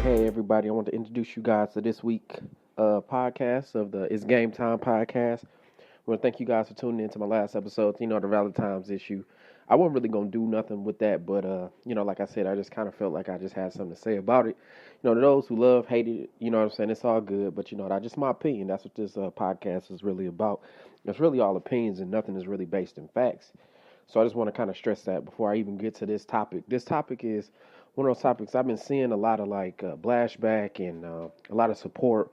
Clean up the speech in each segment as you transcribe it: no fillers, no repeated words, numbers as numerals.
Hey, everybody. I want to introduce you guys to this week podcast of the It's Game Time podcast. I want to thank you guys for tuning in to my last episode, the Valentine's issue. I wasn't really going to do nothing with that, but, like I said, I just kind of felt like I just had something to say about it. To those who love, hate it, you know what I'm saying? It's all good, but, that's just my opinion. That's what this podcast is really about. It's really all opinions and nothing is really based in facts. So I just want to kind of stress that before I even get to this topic. This topic is one of those topics I've been seeing a lot of blashback and a lot of support,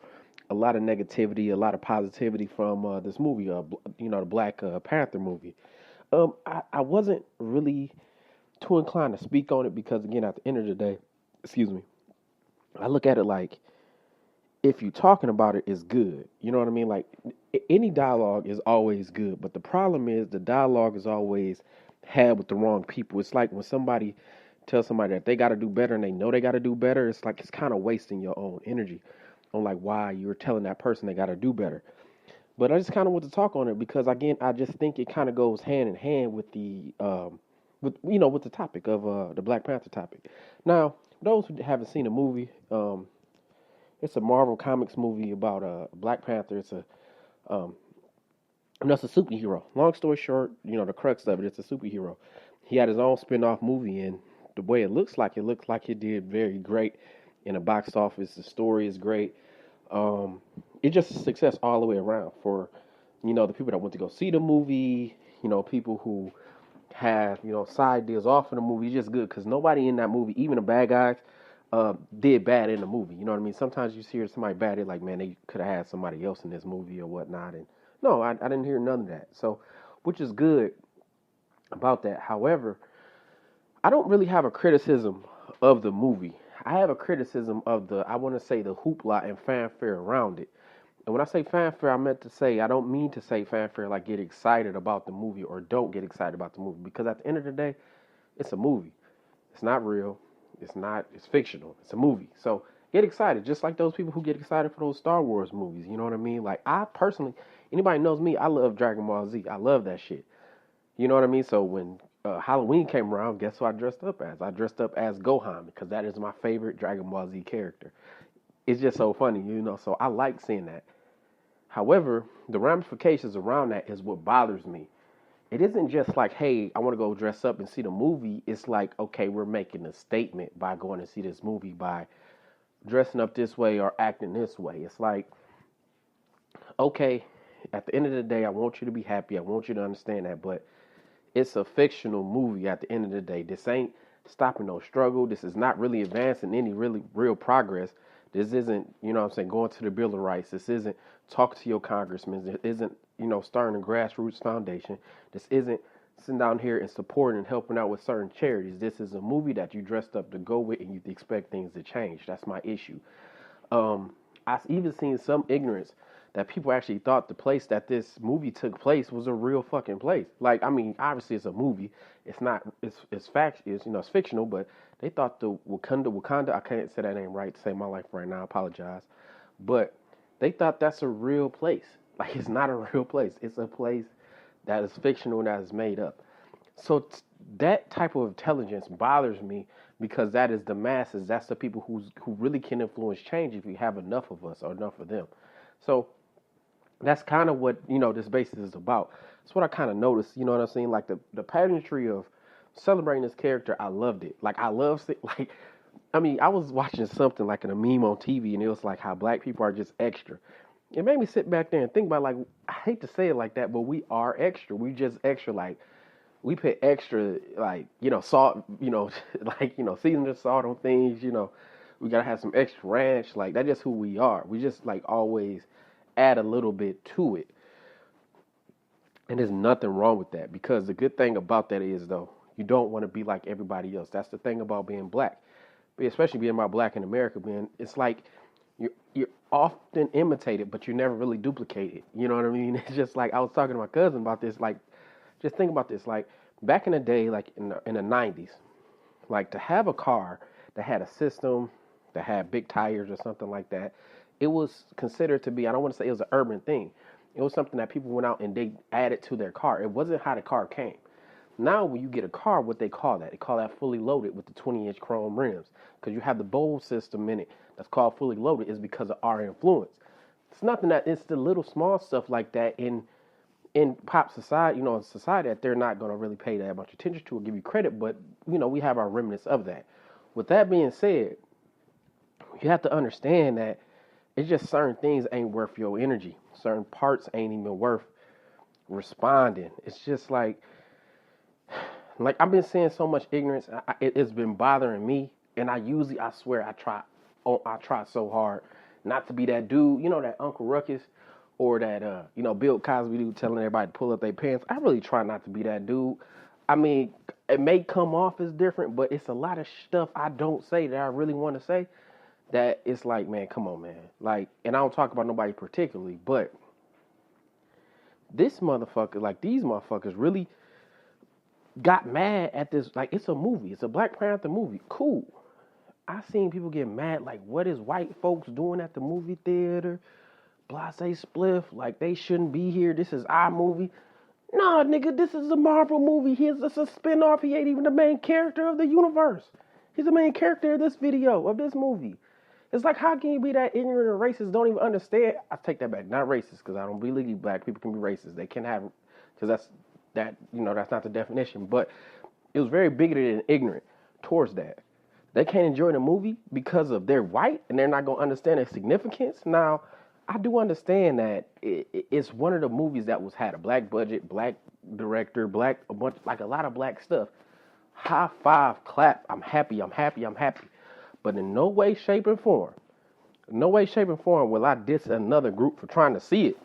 a lot of negativity, a lot of positivity from this movie, the Black Panther movie. I wasn't really too inclined to speak on it because, again, at the end of the day, excuse me, I look at it like if you're talking about it, it's good. You know what I mean? Like any dialogue is always good, but the problem is the dialogue is always had with the wrong people. It's like when somebody tells somebody that they got to do better and they know they got to do better. It's like it's kind of wasting your own energy on like why you're telling that person they got to do better. But I just kind of want to talk on it because again, I just think it kind of goes hand in hand with with the topic of the Black Panther topic. Now, those who haven't seen the movie, it's a Marvel Comics movie about Black Panther. Um, it's a superhero. Long story short, the crux of it, it's a superhero. He had his own spin-off movie, and the way it looks like it did very great in the box office. The story is great. It's just a success all the way around for, the people that went to go see the movie, people who have, side deals off of the movie. It's just good because nobody in that movie, even the bad guys, did bad in the movie. You know what I mean? Sometimes you hear somebody bad, they're like, man, they could have had somebody else in this movie or whatnot. And no, I didn't hear none of that. So, which is good about that. However, I don't really have a criticism of the movie. I have a criticism of I want to say the hoopla and fanfare around it. And when I say fanfare, I don't mean to say fanfare like get excited about the movie or don't get excited about the movie. Because at the end of the day, it's a movie. It's not real. It's fictional. It's a movie. So get excited. Just like those people who get excited for those Star Wars movies. You know what I mean? Like I personally, anybody knows me, I love Dragon Ball Z. I love that shit. You know what I mean? So when Halloween came around, guess who I dressed up as? I dressed up as Gohan because that is my favorite Dragon Ball Z character. It's just so funny, so I like seeing that. However, the ramifications around that is what bothers me. It isn't just like, hey, I want to go dress up and see the movie. It's like, okay, we're making a statement by going to see this movie by dressing up this way or acting this way. It's like, okay, at the end of the day, I want you to be happy. I want you to understand that, but it's a fictional movie at the end of the day. This ain't stopping no struggle. This is not really advancing any really real progress. This isn't, going to the Bill of Rights. This isn't talking to your congressman. This isn't, starting a grassroots foundation. This isn't sitting down here and supporting and helping out with certain charities. This is a movie that you dressed up to go with and you expect things to change. That's my issue. I've even seen some ignorance that people actually thought the place that this movie took place was a real fucking place. Like, I mean, obviously it's a movie. It's not. It's fact. It's fictional. But they thought the Wakanda. I can't say that name right to save my life right now. I apologize. But they thought that's a real place. Like, it's not a real place. It's a place that is fictional and that is made up. So that type of intelligence bothers me because that is the masses. That's the people who really can influence change if you have enough of us or enough of them. So that's kind of what this basis is about. That's what I kind of noticed. You know what I'm saying? Like the pageantry of celebrating this character, I loved it. Like I love like. I mean, I was watching something like in a meme on TV, and it was like how black people are just extra. It made me sit back there and think about like I hate to say it like that, but we are extra. We just extra like we put extra like salt, like seasoning salt on things. We gotta have some extra ranch. Like that's just who we are. We just like always add a little bit to it, and there's nothing wrong with that because the good thing about that is though you don't want to be like everybody else. That's the thing about being black, especially being about black in America. Being it's like you're often imitated, but you're never really duplicated. You know what I mean? It's just like I was talking to my cousin about this. Like, just think about this. Like back in the day, like in the '90s, like to have a car that had a system that had big tires or something like that, it was considered to be. I don't want to say it was an urban thing. It was something that people went out and they added to their car. It wasn't how the car came. Now, when you get a car, what they call that? They call that fully loaded with the 20-inch chrome rims because you have the bowl system in it that's called fully loaded is because of our influence. It's nothing that it's the little small stuff like that in pop society, in society that they're not going to really pay that much attention to or give you credit, but we have our remnants of that. With that being said, you have to understand that it's just certain things ain't worth your energy. Certain parts ain't even worth responding. It's just like I've been seeing so much ignorance. It's been bothering me, and I swear, I try so hard not to be that dude, that Uncle Ruckus, or that Bill Cosby dude telling everybody to pull up their pants. I really try not to be that dude. I mean, it may come off as different, but it's a lot of stuff I don't say that I really want to say. That it's like, man, come on, man. Like, and I don't talk about nobody particularly, but this motherfucker, like these motherfuckers really got mad at this. Like, it's a movie. It's a Black Panther movie. Cool. I seen people get mad. Like, what is white folks doing at the movie theater? Blase spliff. Like, they shouldn't be here. This is our movie. Nah, nigga, this is a Marvel movie. He's a spinoff. He ain't even the main character of the universe. He's the main character of this video, of this movie. It's like, how can you be that ignorant or racist? Don't even understand. I take that back. Not racist, because I don't believe black people can be racist. They can have, because that's not the definition. But it was very bigoted and ignorant towards that. They can't enjoy the movie because of they're white and they're not going to understand its significance. Now, I do understand that it's one of the movies that had a black budget, black director, a lot of black stuff. High five, clap. I'm happy. But in no way, shape, and form will I diss another group for trying to see it.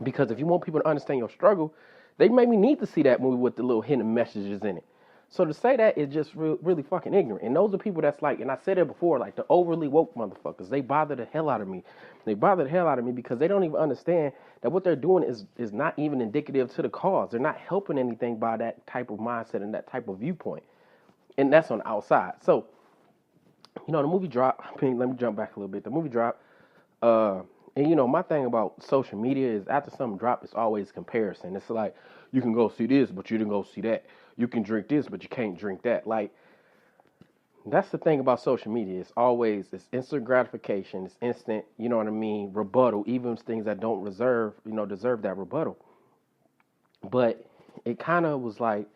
Because if you want people to understand your struggle, they maybe need to see that movie with the little hidden messages in it. So to say that is just really fucking ignorant. And those are people that's like, and I said it before, like the overly woke motherfuckers. They bother the hell out of me. They bother the hell out of me because they don't even understand that what they're doing is not even indicative to the cause. They're not helping anything by that type of mindset and that type of viewpoint. And that's on the outside. So, the movie dropped. Let me jump back a little bit. The movie dropped. And my thing about social media is after something drops, it's always comparison. It's like, you can go see this, but you didn't go see that. You can drink this, but you can't drink that. Like, that's the thing about social media. It's instant gratification. It's instant, rebuttal. Even things that don't deserve that rebuttal. But it kind of was like,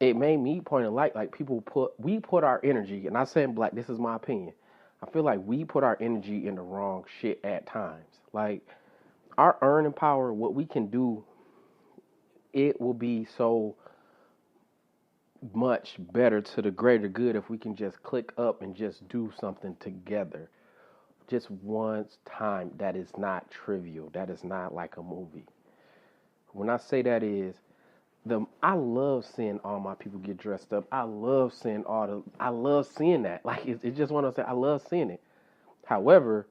it made me point a light. Like, we put our energy, and I said black, this is my opinion. I feel like we put our energy in the wrong shit at times. Like, our earning power, what we can do, it will be so much better to the greater good if we can just click up and just do something together. Just once time. That is not trivial. That is not like a movie. When I say that is, I love seeing all my people get dressed up. I love seeing that. Like, it's just one of those things. I love seeing it. However,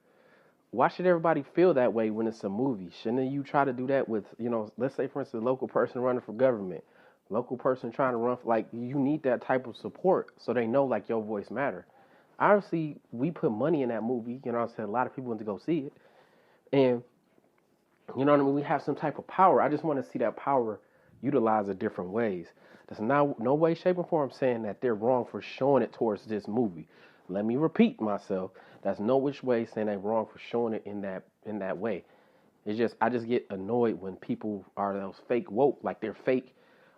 why should everybody feel that way when it's a movie? Shouldn't you try to do that with, let's say, for instance, a local person running for government, local person trying to run for, like, you need that type of support so they know, like, your voice matter. Obviously, we put money in that movie. I said a lot of people went to go see it. And, we have some type of power. I just want to see that power utilized in different ways. There's no way, shape, or form saying that they're wrong for showing it towards this movie. Let me repeat myself. That's no which way saying they're wrong for showing it in that way. It's just, I just get annoyed when people are those fake woke, like they're fake.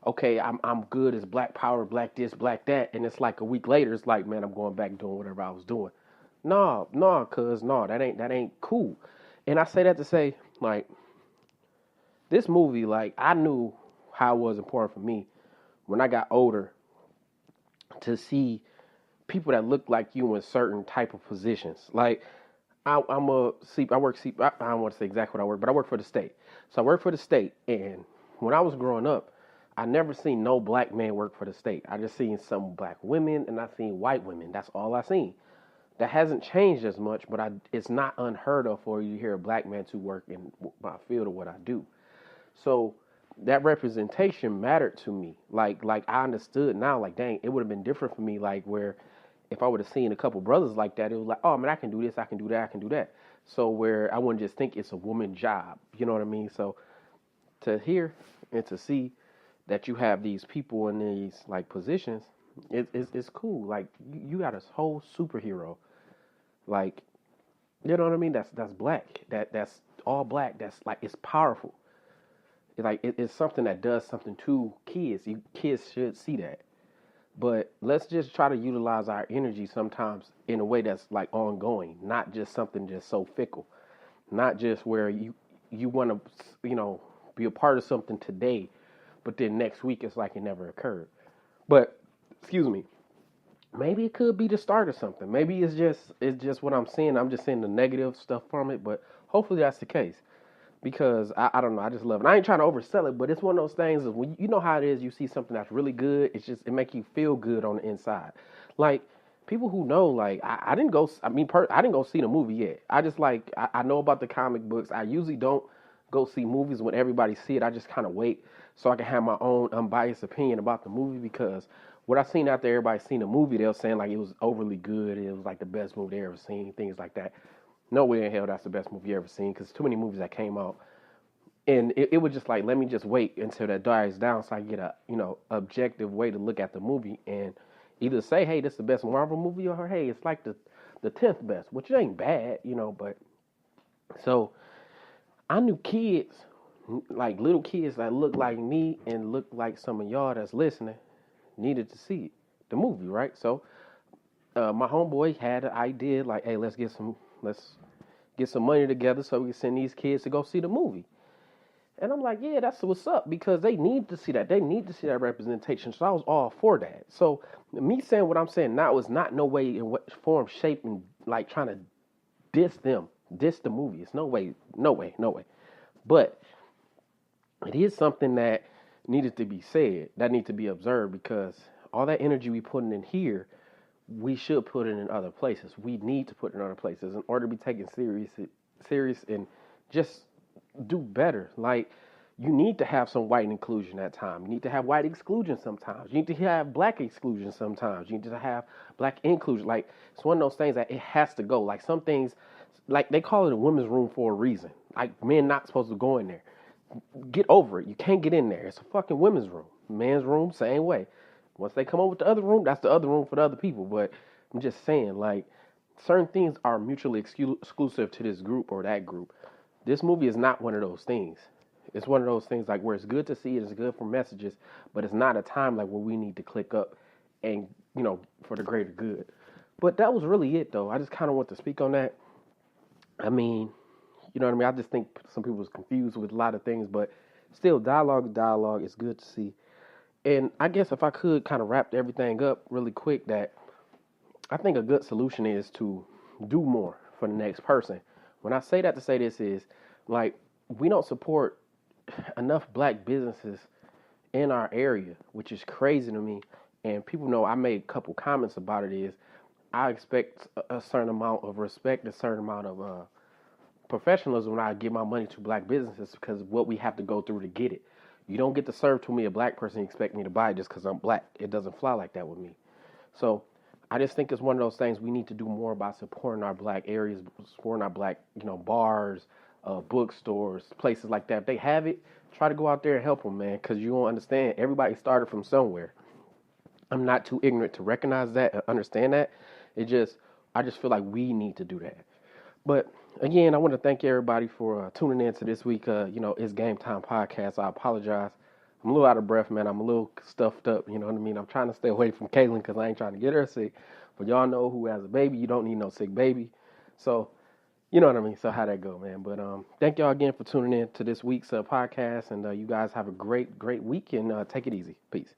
Okay, I'm good as black power, black this, black that, and it's like a week later, it's like, man, I'm going back doing whatever I was doing. No, that ain't cool. And I say that to say, like, this movie, like, I knew how it was important for me when I got older to see people that look like you in certain type of positions. Like, I don't want to say exactly what I work, but I work for the state. So I work for the state, and when I was growing up, I never seen no black man work for the state. I just seen some black women, and I seen white women. That's all I seen. That hasn't changed as much, but it's not unheard of for you to hear a black man to work in my field of what I do. So that representation mattered to me. Like I understood now, like, dang, it would have been different for me, like, where if I would have seen a couple brothers like that, it was like, oh, man, I can do this, I can do that, I can do that. So where I wouldn't just think it's a woman job, you know what I mean? So to hear and to see that you have these people in these like positions, it's cool. Like you got a whole superhero, like you know what I mean. That's black. That's all black. That's like it's powerful. It's something that does something to kids. Kids should see that. But let's just try to utilize our energy sometimes in a way that's like ongoing, not just something just so fickle, not just where you want to be a part of something today, but then next week it's like it never occurred. But excuse me, maybe it could be the start of something. Maybe it's just what I'm seeing. I'm just seeing the negative stuff from it, but hopefully that's the case because I don't know. I just love it. I ain't trying to oversell it, but it's one of those things of when you know how it is. You see something that's really good. It makes you feel good on the inside. Like people who know, like I didn't go. I didn't go see the movie yet. I just like I know about the comic books. I usually don't go see movies when everybody see it. I just kind of wait so I can have my own unbiased opinion about the movie because what I seen out there, everybody seen the movie. They were saying like it was overly good. It was like the best movie they ever seen. Things like that. No way in hell that's the best movie you ever seen because too many movies that came out. And it was just like, let me just wait until that dies down so I get a, objective way to look at the movie and either say, hey, this is the best Marvel movie or, hey, it's like the 10th best, which ain't bad, but so I knew kids, like little kids that look like me and look like some of y'all that's listening needed to see it, the movie, right? So my homeboy had an idea like, hey, let's get some money together so we can send these kids to go see the movie. And I'm like, yeah, that's what's up because they need to see that. They need to see that representation. So I was all for that. So me saying what I'm saying now is not no way in what form, shape, and like trying to diss the movie. It's no way. But it is something that needed to be said, that needs to be observed because all that energy we putting in here, we should put it in other places. We need to put it in other places in order to be taken serious and just do better. Like you need to have some white inclusion at times. You need to have white exclusion sometimes. You need to have black exclusion sometimes. You need to have black inclusion. Like it's one of those things that it has to go. Like some things, like they call it a women's room for a reason. Like men not supposed to go in there. Get over it. You can't get in there. It's a fucking women's room. Men's room, same way. Once they come over to the other room, that's the other room for the other people. But I'm just saying, like, certain things are mutually exclusive to this group or that group. This movie is not one of those things. It's one of those things like where it's good to see it, it's good for messages, but it's not a time like where we need to click up and, for the greater good. But that was really it, though. I just kind of want to speak on that. I mean, you know what I mean? I just think some people was confused with a lot of things, but still, dialogue is good to see. And I guess if I could kind of wrap everything up really quick, that I think a good solution is to do more for the next person. When I say that to say this is, like, we don't support enough black businesses in our area, which is crazy to me. And people know I made a couple comments about it is I expect a certain amount of respect, a certain amount of professionalism when I give my money to black businesses because of what we have to go through to get it. You don't get to serve to me a black person and expect me to buy it just because I'm black. It doesn't fly like that with me. So I just think it's one of those things we need to do more about supporting our black areas, supporting our black, bars, bookstores, places like that. If they have it, try to go out there and help them, man, because you don't understand. Everybody started from somewhere. I'm not too ignorant to recognize that and understand that. I just feel like we need to do that. But again, I want to thank everybody for tuning in to this week. It's Game Time podcast. I apologize. I'm a little out of breath, man. I'm a little stuffed up. You know what I mean? I'm trying to stay away from Caitlin because I ain't trying to get her sick. But y'all know who has a baby. You don't need no sick baby. So, you know what I mean? So how that go, man? But thank y'all again for tuning in to this week's podcast. And you guys have a great, great week and take it easy. Peace.